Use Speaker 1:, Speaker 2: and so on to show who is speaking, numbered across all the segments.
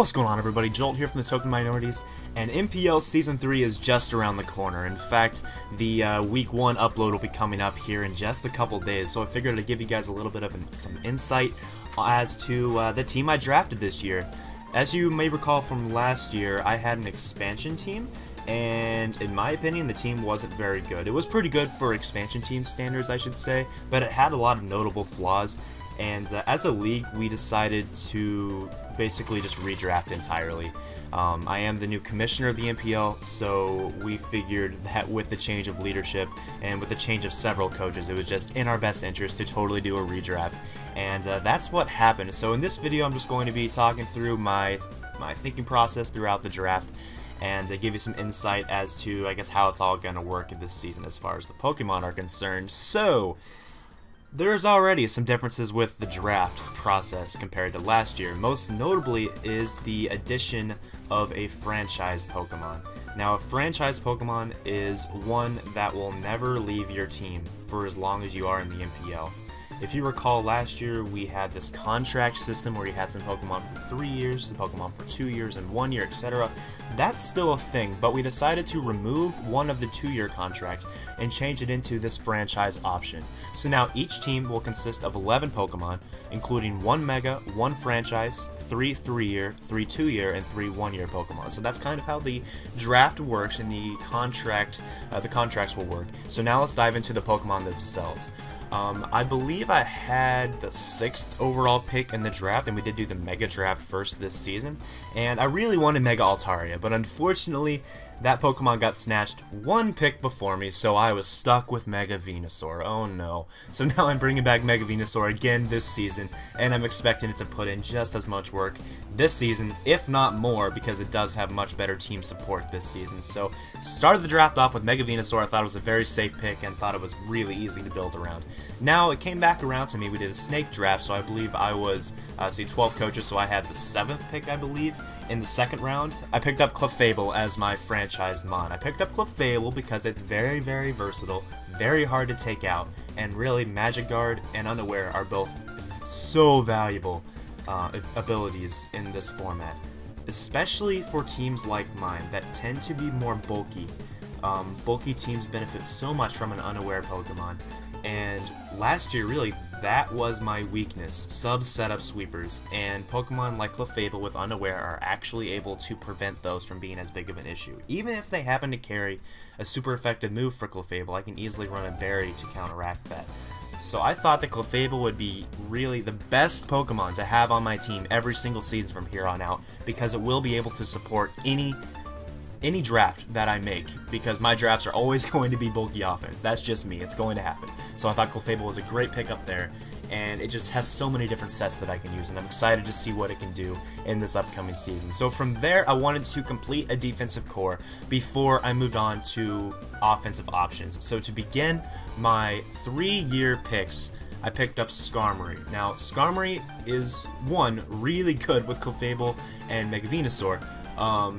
Speaker 1: What's going on, everybody? Jolt here from the TokenMinorities, and NPL Season 3 is just around the corner. In fact, the Week 1 upload will be coming up here in just a couple days, so I figured I'd give you guys a little bit of some insight as to the team I drafted this year. As you may recall from last year, I had an expansion team, and in my opinion, the team wasn't very good. It was pretty good for expansion team standards, I should say, but it had a lot of notable flaws. And as a league, we decided to basically just redraft entirely. I am the new commissioner of the NPL, so we figured that with the change of leadership and with the change of several coaches, it was just in our best interest to totally do a redraft. And that's what happened. So in this video, I'm just going to be talking through my thinking process throughout the draft and give you some insight as to, I guess, how it's all going to work in this season as far as the Pokemon are concerned. So there's already some differences with the draft process compared to last year. Most notably is the addition of a franchise Pokemon. Now, a franchise Pokemon is one that will never leave your team for as long as you are in the NPL. If you recall, last year we had this contract system where you had some Pokemon for 3 years, some Pokemon for 2 years, and 1 year, etc. That's still a thing, but we decided to remove one of the 2-year contracts and change it into this franchise option. So now each team will consist of 11 Pokemon, including 1 Mega, 1 franchise, 3 3-year, 3 2-year, and 3 1-year Pokemon. So that's kind of how the draft works, and the contracts will work. So now let's dive into the Pokemon themselves. I believe I had the 6th overall pick in the draft, and we did do the Mega Draft first this season, and I really wanted Mega Altaria, but unfortunately that Pokemon got snatched 1 pick before me, so I was stuck with Mega Venusaur. Oh no. So now I'm bringing back Mega Venusaur again this season, and I'm expecting it to put in just as much work this season, if not more, because it does have much better team support this season. So started the draft off with Mega Venusaur. I thought it was a very safe pick and thought it was really easy to build around. Now it came back around to me. We did a snake draft, so I believe I was, 12 coaches, so I had the 7th pick, I believe. In the 2nd round, I picked up Clefable as my franchise mon. I picked up Clefable because it's very, very versatile, very hard to take out, and really Magic Guard and Unaware are both so valuable abilities in this format, especially for teams like mine that tend to be more bulky. Bulky teams benefit so much from an Unaware Pokemon, and last year, really, that was my weakness, sub-setup sweepers, and Pokemon like Clefable with Unaware are actually able to prevent those from being as big of an issue. Even if they happen to carry a super effective move for Clefable, I can easily run a Berry to counteract that. So I thought that Clefable would be really the best Pokemon to have on my team every single season from here on out, because it will be able to support any draft that I make, because my drafts are always going to be bulky offense. That's just me. It's going to happen. So I thought Clefable was a great pickup there, and it just has so many different sets that I can use, and I'm excited to see what it can do in this upcoming season. So from there, I wanted to complete a defensive core before I moved on to offensive options. So to begin my 3-year picks, I picked up Skarmory. Now, Skarmory is, one, really good with Clefable and Mega Venusaur,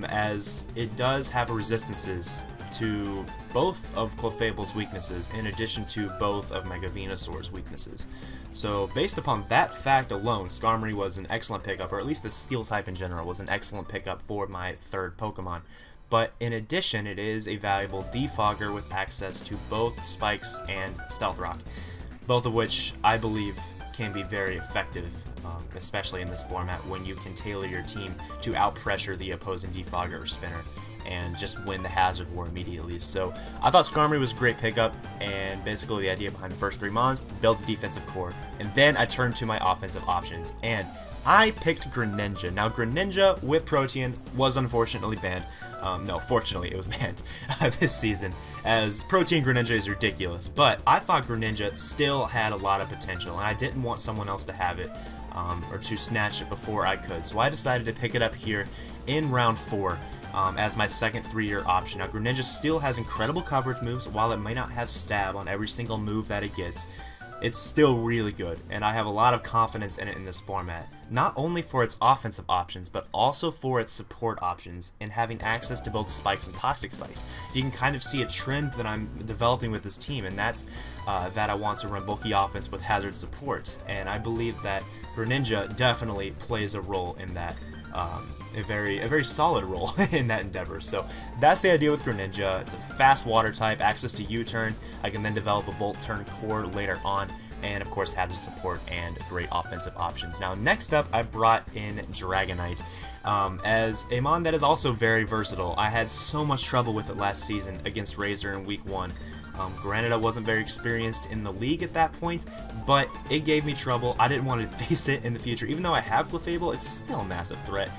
Speaker 1: as it does have resistances to both of Clefable's weaknesses in addition to both of Mega Venusaur's weaknesses. So based upon that fact alone, Skarmory was an excellent pickup, or at least the Steel type in general was an excellent pickup for my 3rd Pokemon. But in addition, it is a valuable defogger with access to both Spikes and Stealth Rock, both of which I believe can be very effective, especially in this format when you can tailor your team to out-pressure the opposing defogger or spinner and just win the hazard war immediately. So I thought Skarmory was a great pickup, and basically the idea behind the first 3 mons, build the defensive core, and then I turned to my offensive options, and I picked Greninja. Now, Greninja with Protean was unfortunately banned. No, fortunately it was banned this season, as Protean Greninja is ridiculous. But I thought Greninja still had a lot of potential, and I didn't want someone else to have it, or to snatch it before I could. So I decided to pick it up here in round 4. As my 2nd 3-year option. Now, Greninja still has incredible coverage moves. While it may not have stab on every single move that it gets, it's still really good, and I have a lot of confidence in it in this format. Not only for its offensive options, but also for its support options, and having access to both Spikes and Toxic Spikes. You can kind of see a trend that I'm developing with this team, and that's that I want to run bulky offense with hazard support, and I believe that Greninja definitely plays a role in that. a very solid role in that endeavor. So that's the idea with Greninja. It's a fast water type, access to U-turn. I can then develop a Volt Turn core later on, and of course hazard support and great offensive options. Now next up, I brought in Dragonite as a mon that is also very versatile. I had so much trouble with it last season against Razor in week 1. Granted, I wasn't very experienced in the league at that point, but it gave me trouble. I didn't want to face it in the future. Even though I have Clefable, it's still a massive threat.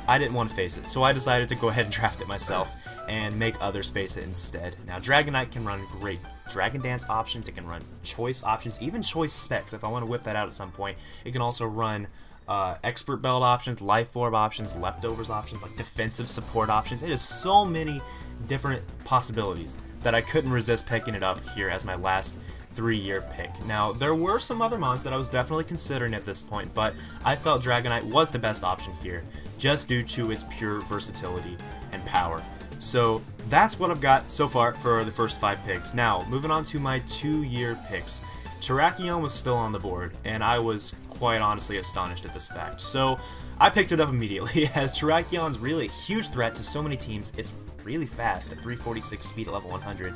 Speaker 1: I didn't want to face it, so I decided to go ahead and draft it myself and make others face it instead. Now, Dragonite can run great Dragon Dance options, it can run Choice options, even Choice Specs if I want to whip that out at some point. It can also run Expert Belt options, Life Orb options, Leftovers options, like defensive support options. It has so many different possibilities that I couldn't resist picking it up here as my last 3-year pick. Now, there were some other mons that I was definitely considering at this point, but I felt Dragonite was the best option here, just due to its pure versatility and power. So that's what I've got so far for the first 5 picks. Now, moving on to my 2-year picks. Terrakion was still on the board, and I was quite honestly astonished at this fact. So I picked it up immediately, as Terrakion's really a huge threat to so many teams. It's really fast at 346 speed at level 100,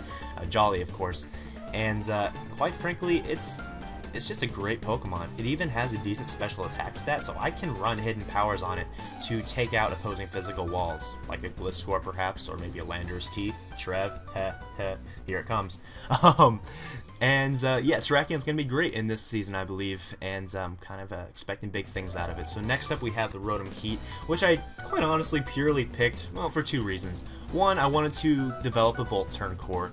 Speaker 1: Jolly of course, and quite frankly, it's just a great Pokemon. It even has a decent special attack stat, so I can run hidden powers on it to take out opposing physical walls, like a Gliscor perhaps, or maybe a Landorus T. Trev, here it comes. Yeah, Terrakion's going to be great in this season, I believe, and I'm kind of expecting big things out of it. So next up we have the Rotom Heat, which I quite honestly purely picked, well, for 2 reasons. One, I wanted to develop a Volt Turn core,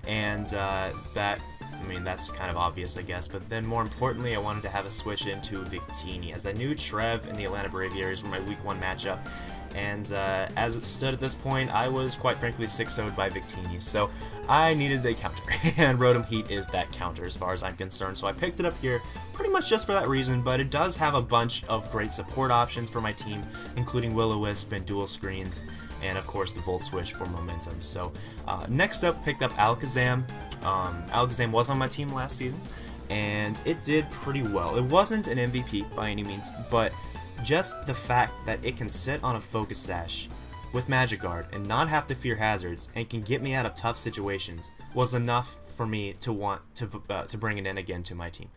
Speaker 1: and that's kind of obvious, I guess, but then more importantly, I wanted to have a switch into Victini, as I knew Trev and the Atlanta Braviaries were my week 1 matchup, and as it stood at this point, I was quite frankly 6-0'd by Victini, so I needed a counter, and Rotom Heat is that counter as far as I'm concerned, so I picked it up here pretty much just for that reason, but it does have a bunch of great support options for my team, including Will-O-Wisp and Dual Screens, and of course the Volt Switch for momentum. So next up, picked up Alakazam. Alakazam was on my team last season, and it did pretty well. It wasn't an MVP by any means, but just the fact that it can sit on a Focus Sash with Magic Guard and not have to fear hazards and can get me out of tough situations was enough for me to want to bring it in again to my team.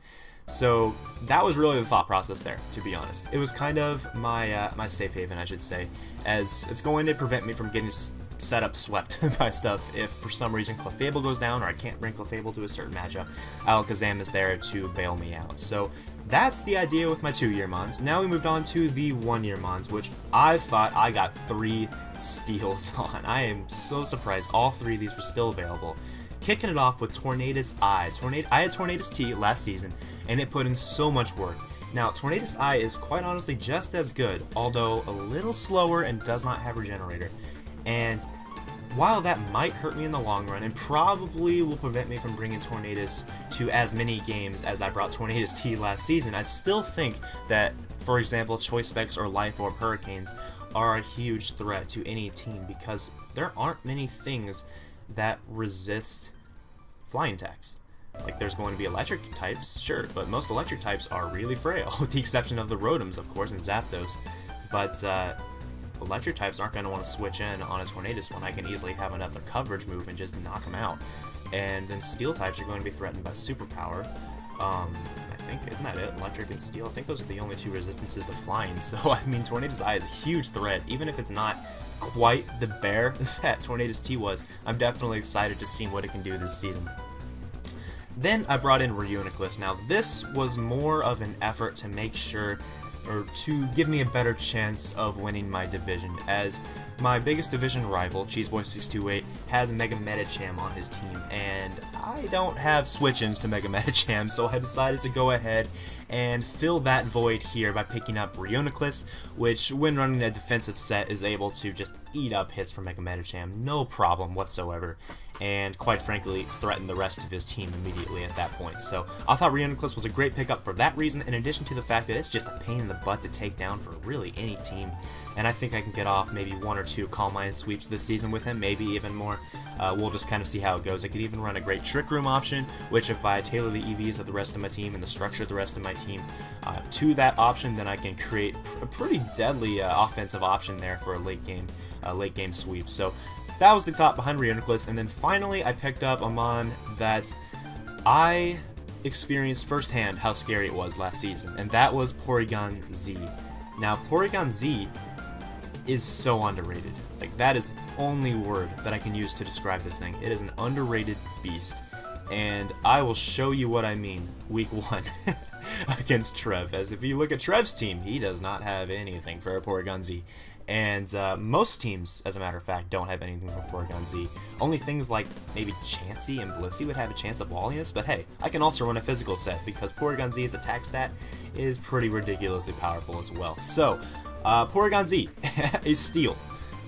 Speaker 1: So that was really the thought process there, to be honest. It was kind of my my safe haven, I should say, as it's going to prevent me from getting set up swept by stuff if for some reason Clefable goes down or I can't bring Clefable to a certain matchup. Alakazam is there to bail me out. So that's the idea with my 2-year mons. Now we moved on to the 1-year mons, which I thought I got 3 steals on. I am so surprised all 3 of these were still available. Kicking it off with Tornadus Eye. I had Tornadus T last season, and it put in so much work. Now, Tornadus Eye is quite honestly just as good, although a little slower and does not have Regenerator. And while that might hurt me in the long run, and probably will prevent me from bringing Tornadus to as many games as I brought Tornadus T last season, I still think that, for example, Choice Specs or Life Orb Hurricanes are a huge threat to any team because there aren't many things that resist flying attacks. Like, there's going to be electric types, sure, but most electric types are really frail, with the exception of the Rotoms, of course, and Zapdos. But electric types aren't going to want to switch in on a Tornadus when I can easily have another coverage move and just knock them out. And then steel types are going to be threatened by superpower. I think, isn't that it? Electric and steel? I think those are the only 2 resistances to flying. So, I mean, Tornadus Eye is a huge threat, even if it's not quite the bear that Tornadus T was. I'm definitely excited to see what it can do this season. Then I brought in Reuniclus. Now, this was more of an effort to make sure, or to give me a better chance of winning my division, as my biggest division rival, Cheeseboy628, has Mega Medicham on his team, and I don't have switch-ins to Mega Medicham, so I decided to go ahead and fill that void here by picking up Reuniclus, which, when running a defensive set, is able to just eat up hits from Mega Medicham, no problem whatsoever, and quite frankly, threaten the rest of his team immediately at that point. So I thought Reuniclus was a great pickup for that reason, in addition to the fact that it's just a pain in the butt to take down for really any team. and I think I can get off maybe 1 or 2 Calm Mind sweeps this season with him, maybe even more. We'll just kind of see how it goes. I could even run a great Trick Room option, which if I tailor the EVs of the rest of my team and the structure of the rest of my team to that option, then I can create a pretty deadly offensive option there for a late game sweep. So that was the thought behind Reuniclus, and then finally I picked up a mon that I experienced firsthand how scary it was last season, and that was Porygon Z. Now, Porygon Z is so underrated. Like, that is the only word that I can use to describe this thing. It is an underrated beast, and I will show you what I mean week 1 against Trev, as if you look at Trev's team, he does not have anything for a Porygon Z. And most teams, as a matter of fact, don't have anything for Porygon Z. Only things like maybe Chansey and Blissey would have a chance of walling this, but hey, I can also run a physical set because Porygon Z's attack stat is pretty ridiculously powerful as well. So, Porygon Z is steal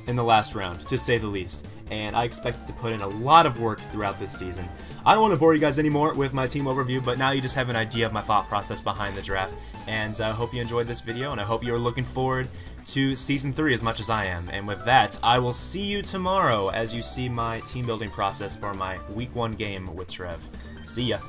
Speaker 1: in the last round, to say the least, and I expect to put in a lot of work throughout this season. I don't want to bore you guys anymore with my team overview, but now you just have an idea of my thought process behind the draft, and I hope you enjoyed this video, and I hope you're looking forward to Season 3 as much as I am. And with that, I will see you tomorrow as you see my team building process for my Week 1 game with Trev. See ya.